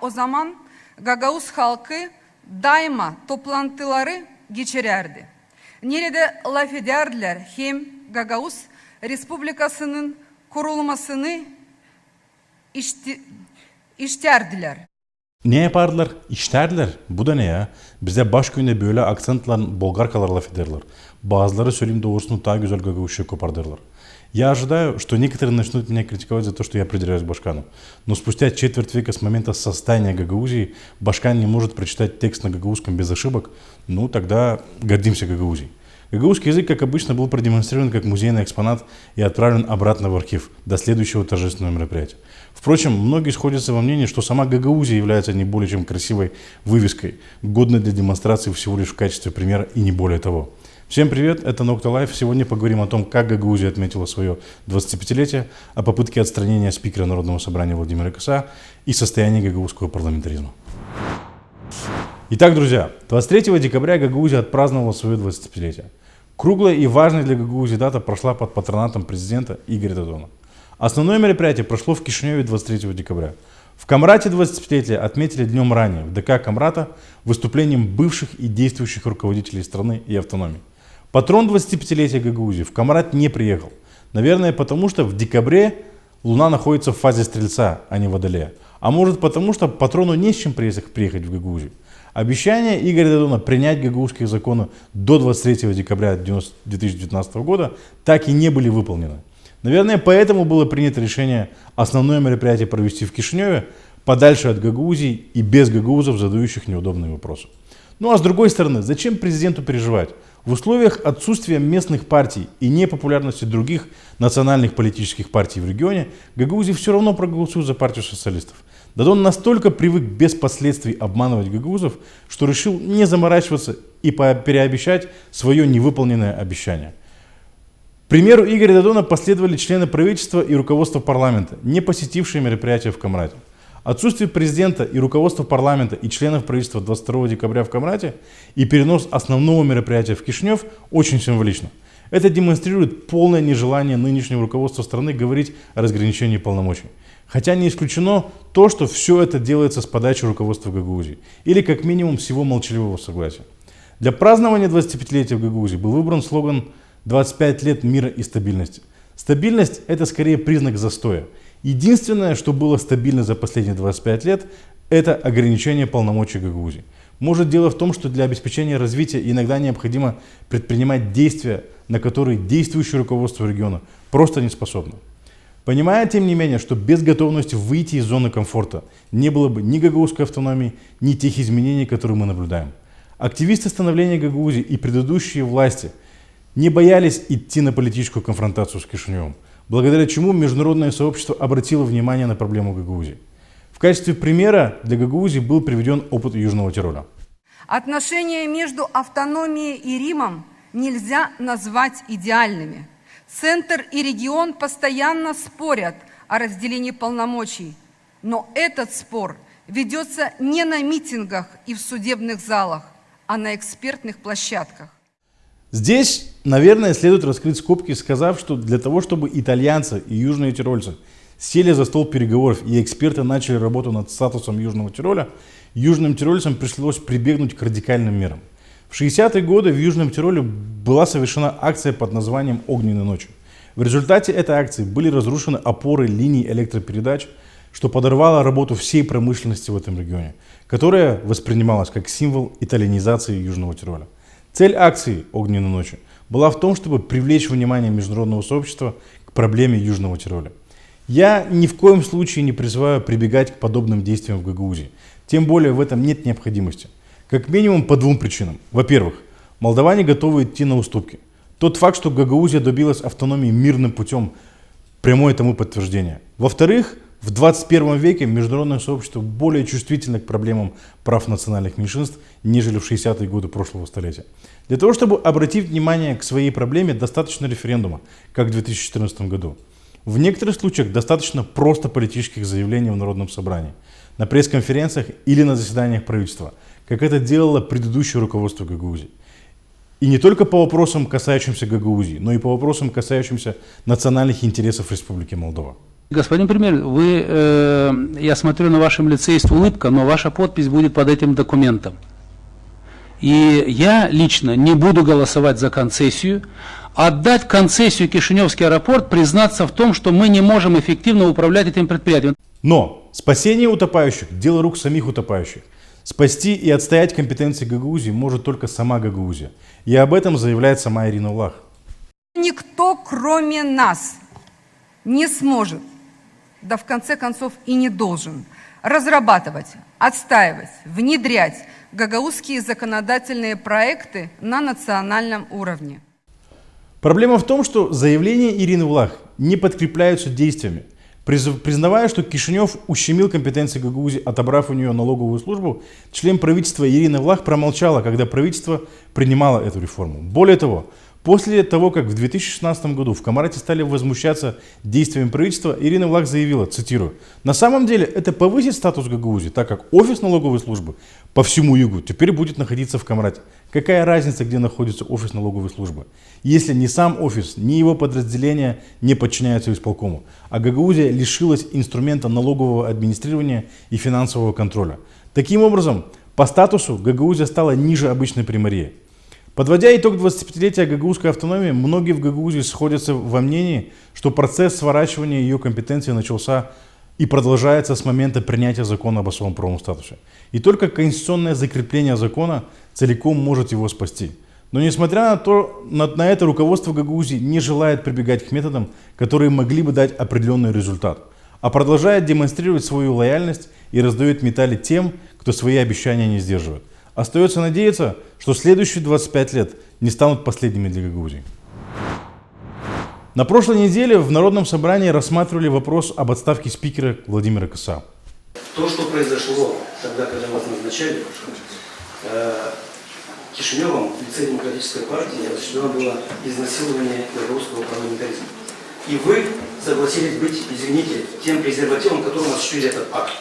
o zaman Gagavuz halkı daima toplantıları geçirerdi. Nerede laf ederdiler hem Gagavuz Respublikası'nın kurulmasını isterdiler. Ne yapardılar? İşlerdiler. Bu da ne ya? Bize başköyünde böyle akцентla болгаркалар laf ederler. Bazıları söyleyeyim doğrusunu daha güzel гагаузча копардырлар. Я ожидаю, что некоторые начнут меня критиковать за то, что я придираюсь к башкану. Но спустя четверть века с момента создания Гагаузии башкан не может прочитать текст на гагаузском без ошибок, ну тогда гордимся Гагаузией. Гагаузский язык, как обычно, был продемонстрирован как музейный экспонат и отправлен обратно в архив до следующего торжественного мероприятия. Впрочем, многие сходятся во мнении, что сама Гагаузия является не более чем красивой вывеской, годной для демонстрации всего лишь в качестве примера и не более того. Всем привет, это Nocta Life. Сегодня поговорим о том, как Гагаузия отметила свое 25-летие, о попытке отстранения спикера Народного собрания Владимира Косса и состоянии гагаузского парламентаризма. Итак, друзья, 23 декабря Гагаузия отпраздновала свое 25-летие. Круглая и важная для Гагаузии дата прошла под патронатом президента Игоря Додона. Основное мероприятие прошло в Кишиневе 23 декабря. В Камрате 25-летие отметили днем ранее в ДК Камрата выступлением бывших и действующих руководителей страны и автономии. Патрон 25-летия Гагаузии в Камрат не приехал. Наверное, потому что в декабре Луна находится в фазе Стрельца, а не Водолея. А может потому, что патрону не с чем приехать в Гагаузию. Обещания Игоря Додона принять гагаузские законы до 23 декабря 2019 года так и не были выполнены. Наверное, поэтому было принято решение основное мероприятие провести в Кишиневе, подальше от Гагаузии и без гагаузов, задающих неудобные вопросы. Ну а с другой стороны, зачем президенту переживать? В условиях отсутствия местных партий и непопулярности других национальных политических партий в регионе, гагаузы все равно проголосуют за партию социалистов. Додон настолько привык без последствий обманывать гагаузов, что решил не заморачиваться и переобещать свое невыполненное обещание. К примеру Игоря Додона последовали члены правительства и руководства парламента, не посетившие мероприятия в Камрате. Отсутствие президента и руководства парламента и членов правительства 22 декабря в Камрате и перенос основного мероприятия в Кишинев очень символично. Это демонстрирует полное нежелание нынешнего руководства страны говорить о разграничении полномочий. Хотя не исключено то, что все это делается с подачи руководства Гагаузии, или как минимум с его молчаливого согласия. Для празднования 25-летия в Гагаузии был выбран слоган «25 лет мира и стабильности». Стабильность – это скорее признак застоя. Единственное, что было стабильно за последние 25 лет, это ограничение полномочий Гагаузии. Может, дело в том, что для обеспечения развития иногда необходимо предпринимать действия, на которые действующее руководство региона просто не способно. Понимая, тем не менее, что без готовности выйти из зоны комфорта не было бы ни гагаузской автономии, ни тех изменений, которые мы наблюдаем. Активисты становления Гагаузии и предыдущие власти не боялись идти на политическую конфронтацию с Кишиневым, благодаря чему международное сообщество обратило внимание на проблему Гагаузии. В качестве примера для Гагаузии был приведен опыт Южного Тироля. Отношения между автономией и Римом нельзя назвать идеальными. Центр и регион постоянно спорят о разделении полномочий, но этот спор ведется не на митингах и в судебных залах, а на экспертных площадках. Здесь, наверное, следует раскрыть скобки, сказав, что для того, чтобы итальянцы и южные тирольцы сели за стол переговоров и эксперты начали работу над статусом Южного Тироля, южным тирольцам пришлось прибегнуть к радикальным мерам. В 60-е годы в Южном Тироле была совершена акция под названием «Огненные ночи». В результате этой акции были разрушены опоры линий электропередач, что подорвало работу всей промышленности в этом регионе, которая воспринималась как символ итальянизации Южного Тироля. Цель акции «Огненные ночи» была в том, чтобы привлечь внимание международного сообщества к проблеме Южного Тироля. Я ни в коем случае не призываю прибегать к подобным действиям в Гагаузии, тем более в этом нет необходимости. Как минимум по двум причинам. Во-первых, молдаване готовы идти на уступки. Тот факт, что Гагаузия добилась автономии мирным путем, прямое тому подтверждение. Во-вторых, в 21 веке международное сообщество более чувствительно к проблемам прав национальных меньшинств, нежели в 60-е годы прошлого столетия. Для того, чтобы обратить внимание к своей проблеме, достаточно референдума, как в 2014 году. В некоторых случаях достаточно просто политических заявлений в Народном собрании, на пресс-конференциях или на заседаниях правительства, как это делало предыдущее руководство Гагаузии. И не только по вопросам, касающимся Гагаузии, но и по вопросам, касающимся национальных интересов Республики Молдова. Господин премьер, я смотрю, на вашем лице есть улыбка, но ваша подпись будет под этим документом. И я лично не буду голосовать за концессию. Отдать концессию Кишиневский аэропорт, признаться в том, что мы не можем эффективно управлять этим предприятием. Но спасение утопающих – дело рук самих утопающих. Спасти и отстоять компетенции Гагаузии может только сама Гагаузия. И об этом заявляет сама Ирина Влах. Никто, кроме нас, не сможет, да в конце концов и не должен, разрабатывать, отстаивать, внедрять гагаузские законодательные проекты на национальном уровне. Проблема в том, что заявления Ирины Влах не подкрепляются действиями. Признавая, что Кишинев ущемил компетенции Гагаузии, отобрав у нее налоговую службу, член правительства Ирина Влах промолчала, когда правительство принимало эту реформу. Более того, после того, как в 2016 году в Камарате стали возмущаться действиями правительства, Ирина Влах заявила, цитирую, «На самом деле это повысит статус Гагаузии, так как офис налоговой службы по всему югу теперь будет находиться в Камарате. Какая разница, где находится офис налоговой службы, если ни сам офис, ни его подразделения не подчиняются исполкому, а Гагаузия лишилась инструмента налогового администрирования и финансового контроля. Таким образом, по статусу Гагаузия стала ниже обычной примарии». Подводя итог 25-летия гагаузской автономии, многие в Гагаузии сходятся во мнении, что процесс сворачивания ее компетенции начался и продолжается с момента принятия закона об особом правовом статусе. И только конституционное закрепление закона целиком может его спасти. Но несмотря на это, руководство Гагаузии не желает прибегать к методам, которые могли бы дать определенный результат, а продолжает демонстрировать свою лояльность и раздает медали тем, кто свои обещания не сдерживает. Остается надеяться, что следующие 25 лет не станут последними для Гагаузии. На прошлой неделе в Народном собрании рассматривали вопрос об отставке спикера Владимира Коса. То, что произошло тогда, когда вас назначали, Кишиневым в лице Демократической партии осуществлено было изнасилование гагаузского парламентаризма. И вы согласились быть, извините, тем презервативом, которым осуществили этот акт.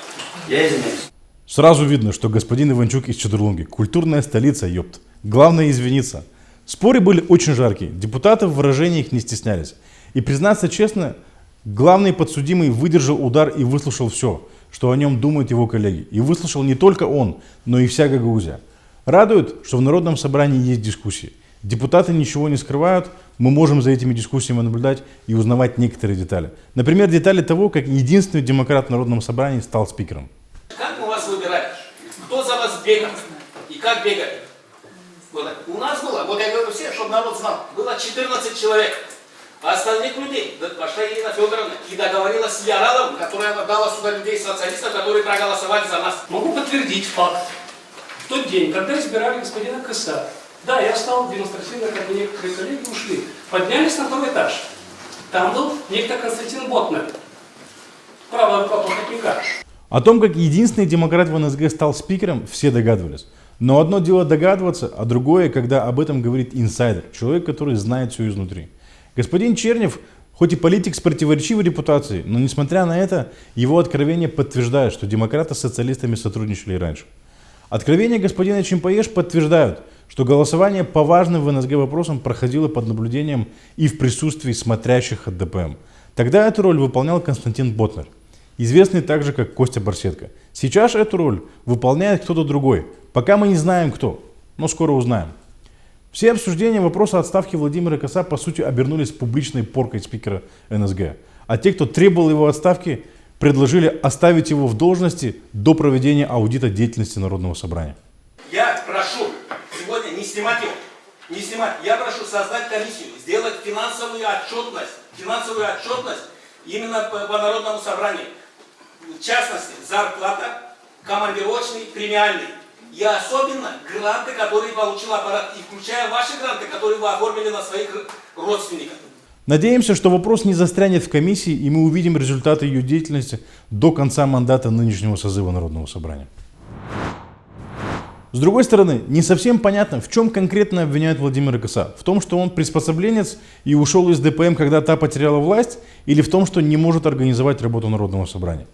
Я извиняюсь. Сразу видно, что господин Иванчук из Чедурлунги. Культурная столица, ёпт. Главное извиниться. Споры были очень жаркие. Депутаты в выражениях не стеснялись. И признаться честно, главный подсудимый выдержал удар и выслушал все, что о нем думают его коллеги. И выслушал не только он, но и вся Гагаузия. Радует, что в Народном собрании есть дискуссии. Депутаты ничего не скрывают, мы можем за этими дискуссиями наблюдать и узнавать некоторые детали. Например, детали того, как единственный демократ в Народном собрании стал спикером. Как мы вас выбирали? Кто за вас бегал? И как бегали? У нас было, вот я говорю все, чтобы народ знал, было 14 человек. А остальных людей, пошла Ирина Федоровна и договорилась с Яраловым, которая отдала сюда людей-социалистов, которые проголосовали за нас. Могу подтвердить факт. В тот день, когда избирали господина Коса, да, я стал демонстративно, как и некоторые коллеги ушли, поднялись на второй этаж. Там был некто Константин Ботнер, правая рука плохотника. О том, как единственный демократ в НСГ стал спикером, все догадывались. Но одно дело догадываться, а другое, когда об этом говорит инсайдер, человек, который знает все изнутри. Господин Чернев, хоть и политик с противоречивой репутацией, но несмотря на это, его откровение подтверждает, что демократы с социалистами сотрудничали и раньше. Откровения господина Чимпаеш подтверждают, что голосование по важным в НСГ вопросам проходило под наблюдением и в присутствии смотрящих от ДПМ. Тогда эту роль выполнял Константин Ботнер, известный также как Костя Барсетка. Сейчас эту роль выполняет кто-то другой, пока мы не знаем кто, но скоро узнаем. Все обсуждения вопроса отставки Владимира Коса по сути обернулись публичной поркой спикера НСГ, а те, кто требовал его отставки, предложили оставить его в должности до проведения аудита деятельности Народного собрания. Я прошу сегодня не снимать его, не снимать. Я прошу создать комиссию, сделать финансовую отчетность именно по Народному собранию. В частности, зарплата, командировочный, премиальный. И особенно гранты, которые получил аппарат, и включая ваши гранты, которые вы оформили на своих родственников. Надеемся, что вопрос не застрянет в комиссии, и мы увидим результаты ее деятельности до конца мандата нынешнего созыва Народного собрания. С другой стороны, не совсем понятно, в чем конкретно обвиняют Владимира Коса. В том, что он приспособленец и ушел из ДПМ, когда та потеряла власть, или в том, что не может организовать работу Народного собрания.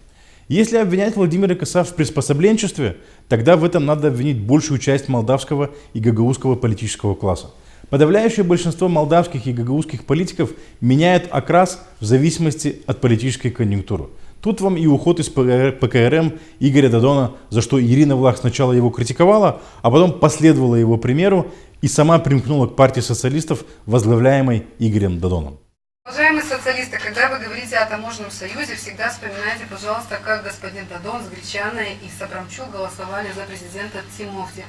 Если обвинять Владимира Коса в приспособленчестве, тогда в этом надо обвинить большую часть молдавского и гагаузского политического класса. Подавляющее большинство молдавских и гагаузских политиков меняют окрас в зависимости от политической конъюнктуры. Тут вам и уход из ПКРМ Игоря Додона, за что Ирина Влах сначала его критиковала, а потом последовала его примеру и сама примкнула к партии социалистов, возглавляемой Игорем Додоном. Уважаемые социалисты, когда вы говорите о таможенном союзе, всегда вспоминайте, пожалуйста, как господин Додон с Гречаной и Сабрамчук голосовали за президента Тимофти.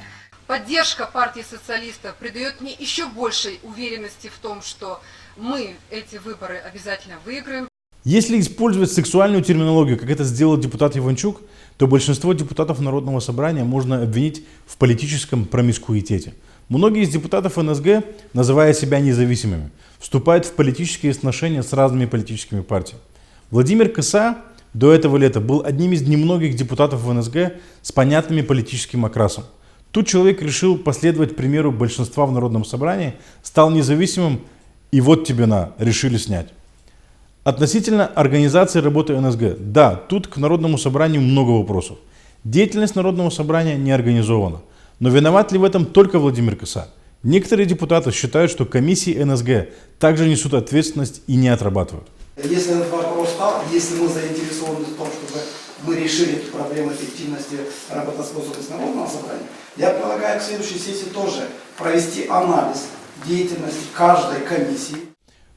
Поддержка партии социалистов придает мне еще большей уверенности в том, что мы эти выборы обязательно выиграем. Если использовать сексуальную терминологию, как это сделал депутат Иванчук, то большинство депутатов Народного собрания можно обвинить в политическом промискуитете. Многие из депутатов НСГ, называя себя независимыми, вступают в политические сношения с разными политическими партиями. Владимир Кыса до этого лета был одним из немногих депутатов в НСГ с понятным политическим окрасом. Тут человек решил последовать примеру большинства в Народном собрании, стал независимым, и вот тебе решили снять. Относительно организации работы НСГ. Да, тут к Народному собранию много вопросов. Деятельность Народного собрания не организована. Но виноват ли в этом только Владимир Кыса? Некоторые депутаты считают, что комиссии НСГ также несут ответственность и не отрабатывают. Если этот вопрос стал, если мы заинтересованы в том, чтобы мы решили эту проблему эффективности работоспособности Народного собрания, я предлагаю к следующей сессии тоже провести анализ деятельности каждой комиссии.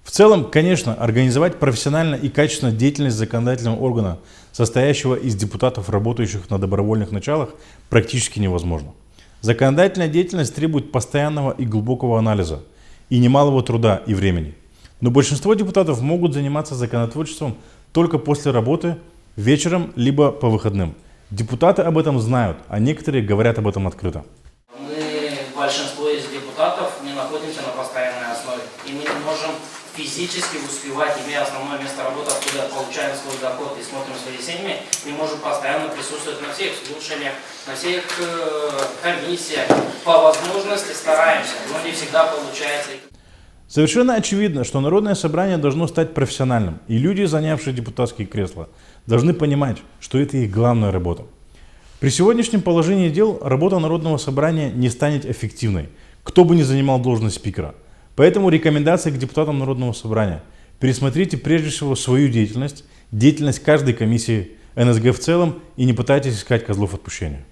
В целом, конечно, организовать профессионально и качественно деятельность законодательного органа, состоящего из депутатов, работающих на добровольных началах, практически невозможно. Законодательная деятельность требует постоянного и глубокого анализа, и немалого труда и времени. Но большинство депутатов могут заниматься законотворчеством только после работы, вечером, либо по выходным. Депутаты об этом знают, а некоторые говорят об этом открыто. Мы, большинство из депутатов, не находимся на постоянной основе, и мы не можем физически успевать, имея основное место работы, откуда получаем свой доход и смотрим свои семьи, не можем постоянно присутствовать на всех слушаниях, на всех комиссиях. По возможности стараемся, но не всегда получается. Совершенно очевидно, что Народное собрание должно стать профессиональным, и люди, занявшие депутатские кресла, должны понимать, что это их главная работа. При сегодняшнем положении дел работа Народного собрания не станет эффективной, кто бы ни занимал должность спикера. Поэтому рекомендации к депутатам Народного собрания: пересмотрите прежде всего свою деятельность, деятельность каждой комиссии НСГ в целом, и не пытайтесь искать козлов отпущения.